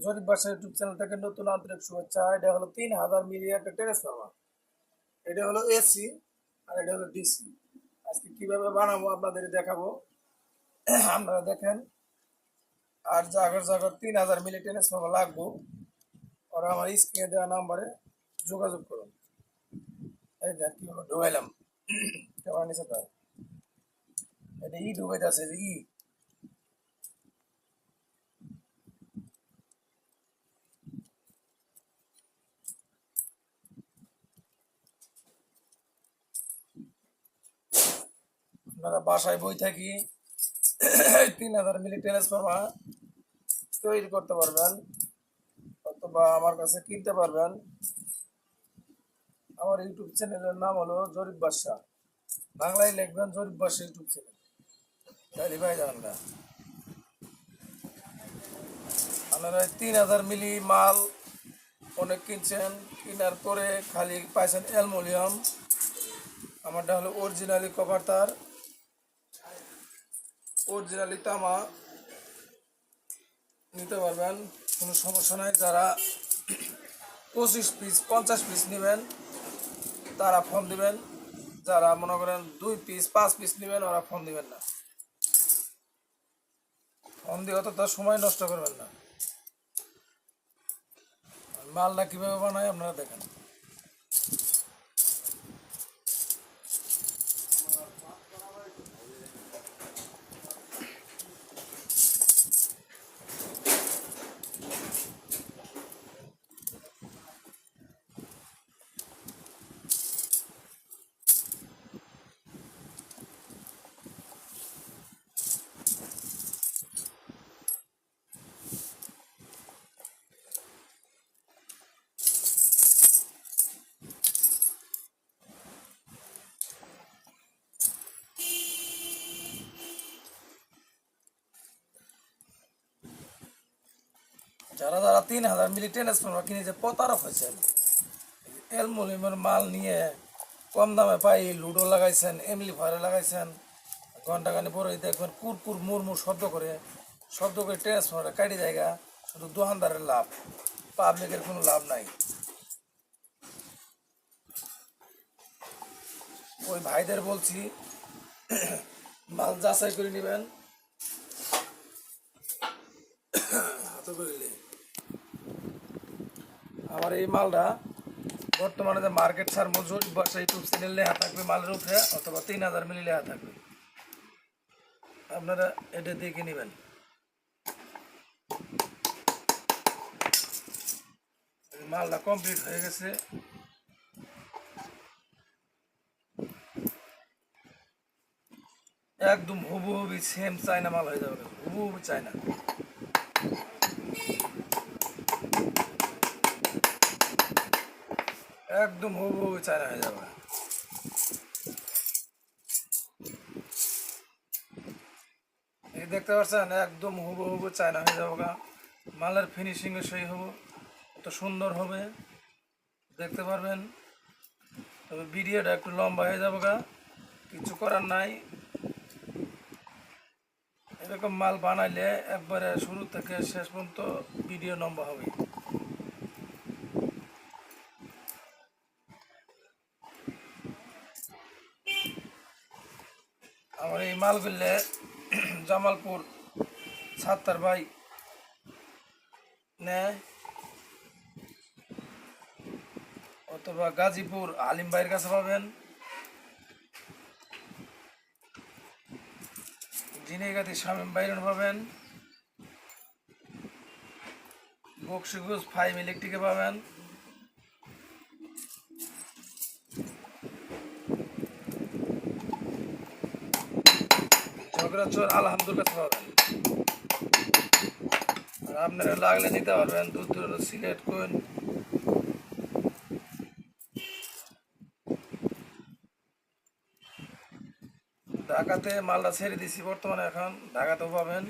জরিপ বাসা YouTube channel থেকে নতুন আন্তরিক শুভেচ্ছা। এটা হলো 3000 মিলি একটা ট্রান্সফরমার। এটা হলো এসি আর এটা হলো ডিসি। আজকে কিভাবে বানাবো আপনাদের দেখাবো। আপনারা দেখেন। আর জাগর 3000 মিলি ট্রান্সফরমার লাগবো, ওরা আমার স্ক্রিনে দেওয়া নাম্বারে যোগাযোগ করুন। এই দেখ কিভাবে ঢুকাইলাম ক্যামেরা নিচে তো এটা ঢুকাইতেছে যে আপনারা বাসায় বই থাকি 3000 মিলি ট্রান্সফরমার তৈরি করতে পারবেন, অথবা আমার কাছে কিনতে পারবেন। আমার ইউটিউব চ্যানেলের নাম হলো জরিপ বাদশা, বাংলায় লিখবেন জরিপ বাদশা ইউটিউব চ্যানেল, তাহলে ভাই যাবেন না। আপনারা 3000 মিলি মাল অনেক কিনছেন, কেনার পরে খালি পাইছেন অ্যালুমিনিয়াম। আমারটা হলো অরিজিনালি কপার তার, অরিজিনালি তামা, নিতে পারবেন, কোনো সমস্যা নাই। যারা 25 পিস 50 পিস নেবেন তারা ফোন দিবেন, যারা মনে করেন 2 পিস 5 পিস নেবেন ওরা ফোন দিবেন না। ফোন দিয়ে অত তার সময় নষ্ট করবেন না। মালটা কীভাবে বানায় আপনারা দেখেন। যারা যারা 3000 মিলি ট্রান্সফরমার কিনে যে প্রতারক হয়েছেন, অ্যালুমিনিয়ামের মাল নিয়ে কম দামে পাই লুডো লাগাইছেন, এমলিফায়ারে লাগাইছেন, ঘন্টাখানি পরে দেখবেন কুরকুর মুরমুর শব্দ করে ট্রান্সফরমারে কাটি জায়গা। শুধু দোকানদারের লাভ, পাবলিকের কোনো লাভ নাই। ওই ভাইদের বলছি মাল যাচাই করে নেবেন। আমার এই মালটা বর্তমানে যে মার্কেট ছাড় মজুর বাসা ইউটিউব চ্যানেল লেখা থাকবে মালের উপরে, অথবা 3000 মিলি লেখা থাকবে, আপনারা এটা দেখে নেবেন। মালটা কমপ্লিট হয়ে গেছে। একদম হুবহুবি সেম চায়না মাল হয়ে যাবে, হুবহুবি চায়না। একদম হুবহুবি চায়না হয়ে যাবে। এই দেখতে পাচ্ছেন একদম হুবহুবু চায়না হয়ে যাবে। মালের ফিনিশিংও সেই হবো, এত সুন্দর হবে দেখতে পারবেন। তবে ভিডিওটা একটু লম্বা হয়ে যাবে, কিছু করার নাই। এরকম মাল বানাইলে একবারে শুরু থেকে শেষ পর্যন্ত ভিডিও লম্বা হবে। আমার এই মালগুলো জামালপুর ছাত্তার ভাই নেয়, অথবা গাজীপুর আলিম ভাইয়ের কাছে পাবেন, ঝিনাইগাতি শামীম ভাইয়ের পাবেন, বক্সিগুজ 5 ইলেকট্রিকে পাবেন, ঝগড়াচর আলহামদুলিল্লাহ পাবেন। আর আপনারা লাগলে নিতে পারবেন দূর দূর সিলেট কোন। ঢাকাতে মালটা ছেড়ে দিছি বর্তমানে, এখন ঢাকাতেও পাবেন।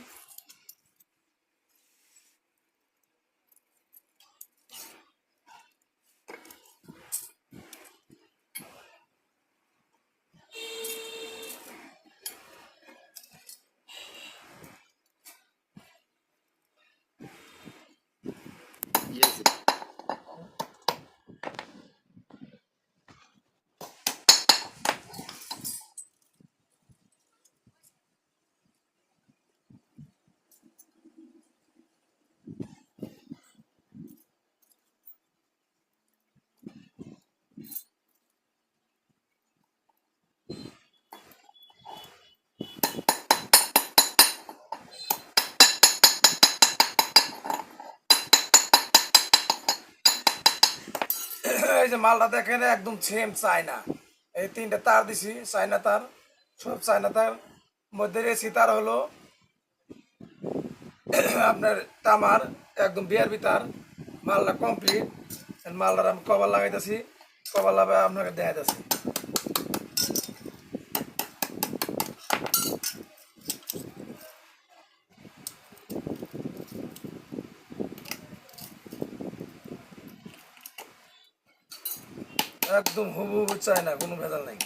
এই যে মালটা দেখেন একদম সেম চায়না। এই তিনটা তার দিছি চায়না তার, সব চায়না তার। মধ্যে এসি তার হলো আপনার তামার, একদম বিআরবি তার। মালটা কমপ্লিট। মালটার আমি কভার লাগাইতেছি, কভার লাগাই আপনাকে দেখাইতেছি। একদম হুবহু চায়না, কোনো ভেজাল নাই।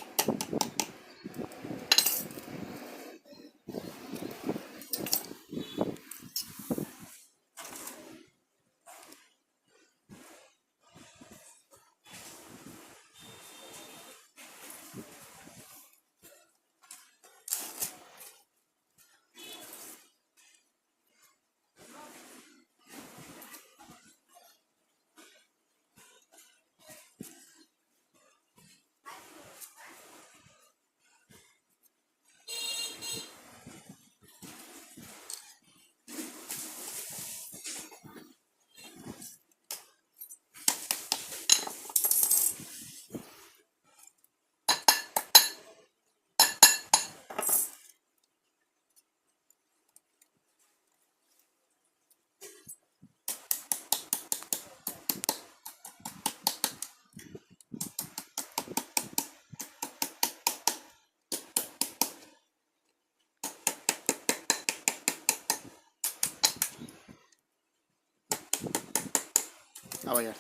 আবার যার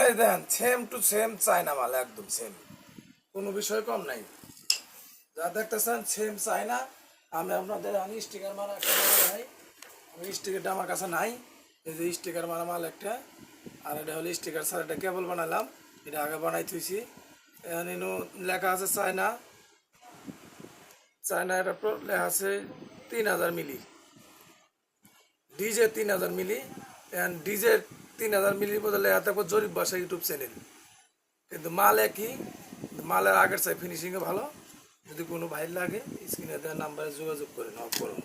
এই দেখেন সেম টু সেম চায়না মাল, একদম সেম, কোনো বিষয় কম নাই। যা দেখতেছেন সেম চায়না। আমি আপনাদের আমি স্টিকার মারা একটা মারা নাই, আমি স্টিকারটা আমার কাছে নাই। এই যে স্টিকার মারা মাল একটা, আর এটা হলো স্টিকার ছাড়া একটা কেবল বানালাম, এটা আগে বানাই থুইছি। এখানে লেখা আছে চায়না, চায়না এটা লেখা আছে 3000 মিলি, ডিজে 3000 মিলি। ডিজে 3000 মিলির বদলে লেখা থাকবো জরিপ বাসা ইউটিউব চ্যানেল, কিন্তু মাল একই। মালের আগের চাই ফিনিশিংও ভালো। যদি কোনো ভাই লাগে স্ক্রিনে দেওয়া নাম্বারে যোগাযোগ করে নাও করুন।